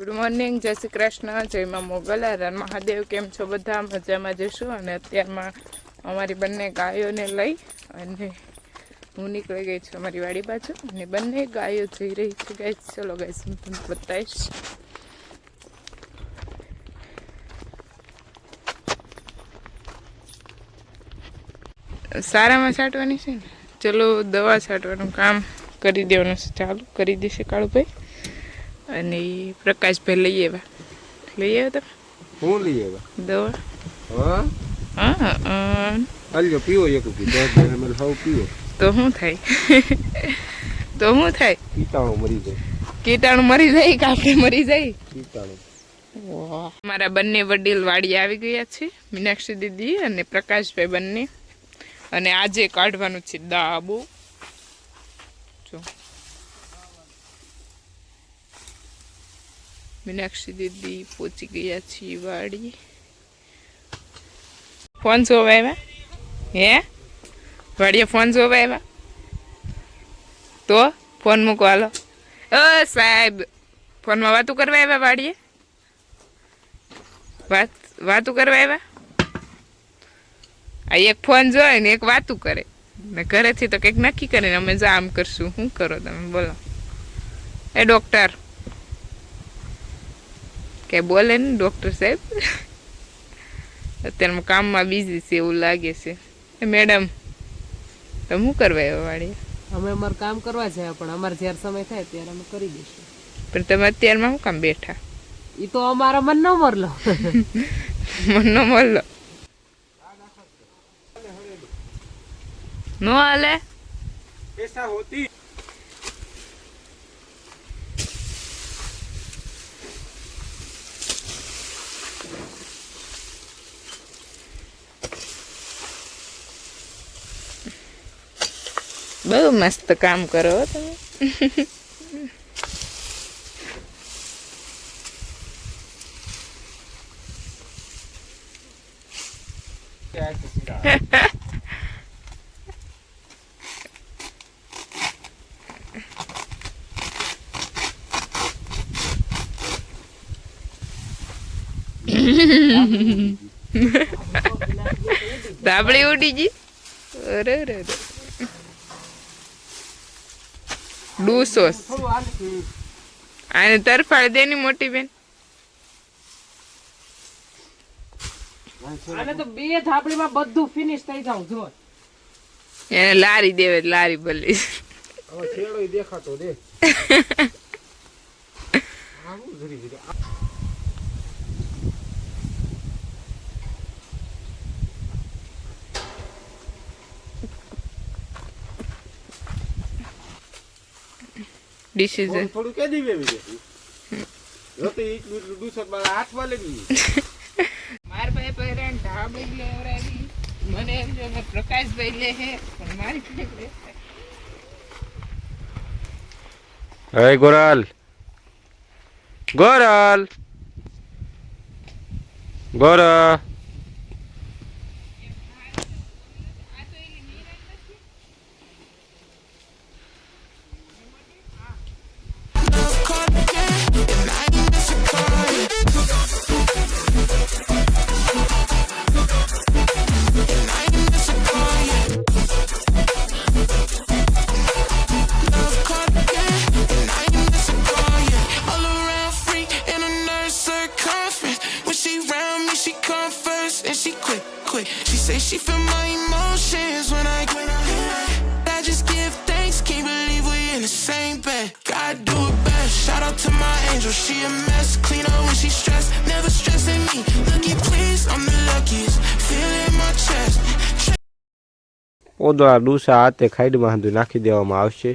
Good morning, જય શ્રી કૃષ્ણ, જય માં મોગલ, હર મહાદેવ. કેમ છો બધા? મજામાં જશું. અને અત્યારમાં અમારી બંને ગાયોને લઈ અને હું નીકળી ગઈ છું અમારી વાડી બાજુ અને બંને ગાયો જઈ રહી છે. ગાઈસ ચલો ગાઈસ હું તમને બતાવીશ. સારામાં છાંટવાની છે ને, ચલો દવા છાંટવાનું કામ કરી દેવાનું છે. ચાલુ કરી દેશે કાળુભાઈ. અને પ્રકાશભાઈ લઈ આવ્યા તમે? હું લઈ આવ્યા દવા. હા હાલ્યો પીવો એક પીવો તો શું થાય? તો શું થાય? કીટાણુ મરી જાય. કીટાણુ મરી જાય કે આપણે મરી જાય? કીટાણુ. મારા બંને વડીલ વાડી આવી ગયા છે, મીનાક્ષી દીદી અને પ્રકાશભાઈ બંને. અને આજે કાઢવાનું છે દાબુ. જો મીનાક્ષી દીદી પહોંચી ગયા છીએ વાડી. ફોન જોવા આવ્યા? હે વાડીએ ફોન જોવા આવ્યા? તો ફોન મૂકો હાલો. સાહેબ ફોનમાં વાતું કરવા આવ્યા? વાડીએ વાતું કરવા આવ્યા? આ એક ફોન જોઈ ને એક વાતું કરે ને ઘરેથી તો કંઈક નક્કી કરે ને અમે આમ કરશું. શું કરો તમે બોલો? એ ડોક્ટર કે બોલે ને ડોક્ટર સાહેબ અત્યારમાં કામમાં બિઝી છે એવું લાગે છે. મેડમ તમે શું કરવા આવ્યા વાડીએ? અમે અમારું કામ કરવા જાય પણ અમારે જ્યારે સમય થાય ત્યારે અમે કરી દઈશું. પણ તમે અત્યારમાં શું કામ બેઠા? એ તો અમારા મનનો મરલો. મનનો મરલો નો હાલે. ऐसा होती બહુ મસ્ત કામ કરો હો તમે. ધાબળી ઉડી ગઈ. અરે રે ડૂસોસ આને તરફાળ દેની મોટી બેન. આને તો બે ધાબળીમાં બધું ફિનિશ થઈ જાવ. જો એને લારી દેવે લારી ભલી. હવે છેડો દેખાતો દે. આવું ધરી ધરી ડિસિઝન થોડું કે દીવે વિશે જોતે એક મિનિટ દૂસર માં હાથમાં લેવી. માર ભાઈ પહેરાન ધાબળી લેવરાવી મને એમ જો મેં પ્રકાશભાઈ લે હે પણ મારી પાસે. હે ગોરાલ ગોરાલ ગોરા She say she feel my emotions when I just give thanks, can't believe we in the same bed. God do it best, shout out to my angel, she a mess, clean up when she stressed, never stressing me, looky please, I'm the luckiest, feel in my chest. ઓદળા ડૂસા હાથે ખાઈડમાં હાંધું નાખી દેવામાં આવશે.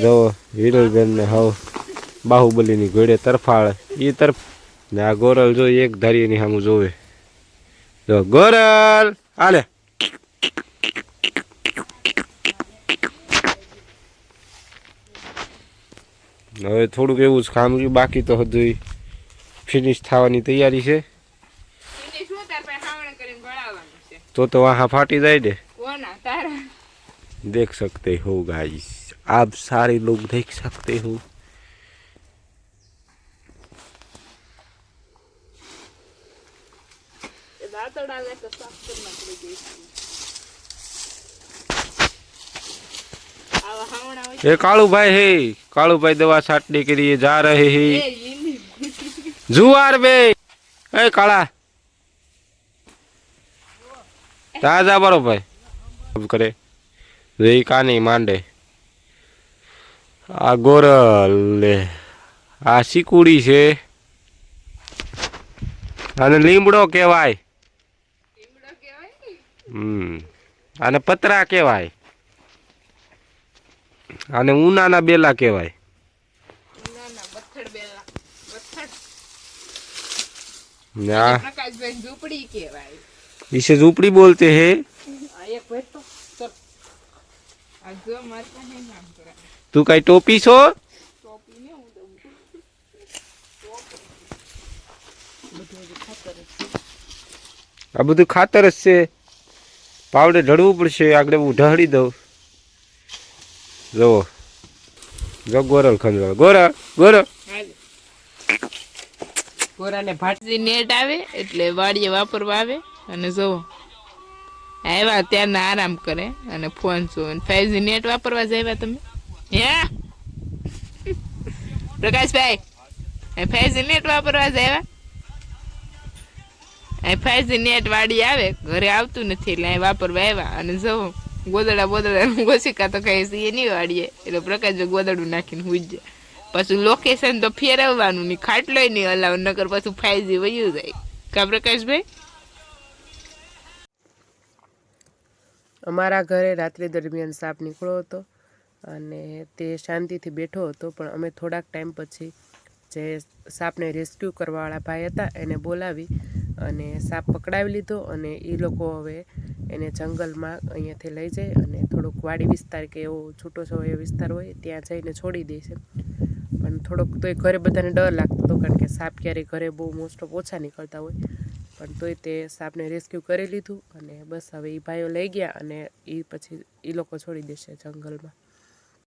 જો હિરલબેન ને હવ બાહુબલીની ઘોડે તરફાળ એ તરફ ને આ ગોરલ જો એક ધારીની સામું જોવે. જો ગોરલ હાલે હવે થોડુંક એવું જ કામ રહ્યું બાકી તો હજુ ફિનિશ થવાની તૈયારી છે. तो वहाँ फाटी जाए दे. देख सकते हो गाइस, आप सारे लोग देख सकते हो. દાંતડા લેકે સાફ કરી નાખી દઈશું. આવા હાવણા હોય ये कालू भाई है, कालू भाई दवा छाटने के लिए जा रहे हैं. એ ઈની जुआर बे ए काला ताजा बरो भाई अब करे रे कानी मांडे आ गोरल ले आ सीकुड़ी છે અને લીમડો કહેવાય. લીમડો કહેવાય. અને પતરા કહેવાય અને ઉનાના બેલા કહેવાય. ના ના બથડ બેલા બથડ ના પ્રકાશભાઈ ઝૂંપડી કહેવાય. इसे झूपड़ी बोलते हैं. આ એક ભેટ તો ચલ આ જો માર પાસે નામ કરે तू कई टोपी छो ટોપી ને હું દઉં આ બધું ખાતર જ છે. પાવડે ઢળવું પડશે. આગળ હું ઢળી દઉં. જુઓ જો ગોરલ ખંજવાળ ગોરલ ગોરલ હાલ ગોરાને ભાટ જે નેટ આવે એટલે વાડીએ વાપરવા આવે અને જો આવ્યા ત્યારના આરામ કરે અને ફોન જોવે 5G નેટ વાપરવા જ આવ્યા તમે હે પ્રકાશભાઈ 5G નેટ વાપરવા જ આવ્યા 5G નેટ વાડી આવે ઘરે આવતું નથી એટલે અહીં વાપરવા આવ્યા અને જો ગોદડા બોદડા ગોસિકા તો કઈ છે નહીં વાડીએ એટલે પ્રકાશભાઈ ગોદડું નાખીને હુઈ જાય. પછી લોકેશન તો ફેરવવાનું નહીં ખાટલોય નહીં હલાવ નકર પાછું 5G વયું જાય કા પ્રકાશભાઈ. અમારા ઘરે રાત્રિ દરમિયાન સાપ નીકળ્યો હતો અને તે શાંતિથી બેઠો હતો, પણ અમે થોડાક ટાઈમ પછી જે સાપને રેસ્ક્યુ કરવાવાળા ભાઈ હતા એને બોલાવી અને સાપ પકડાવી લીધો અને એ લોકો હવે એને જંગલમાં અહીંયાથી લઈ જાય અને થોડોક વાડી વિસ્તાર કે એવો છૂટો છવાયો વિસ્તાર હોય ત્યાં જઈને છોડી દે છે. પણ થોડોક તોય ઘરે બધાને ડર લાગતો હતો કારણ કે સાપ ક્યારેય ઘરે બહુ મોસ્ટ ઓફ ઓછા નીકળતા હોય, પણ તોય તે સાપને રેસ્ક્યુ કરી લીધું અને બસ હવે એ ભાઈઓ લઈ ગયા અને એ પછી એ લોકો છોડી દેશે જંગલમાં.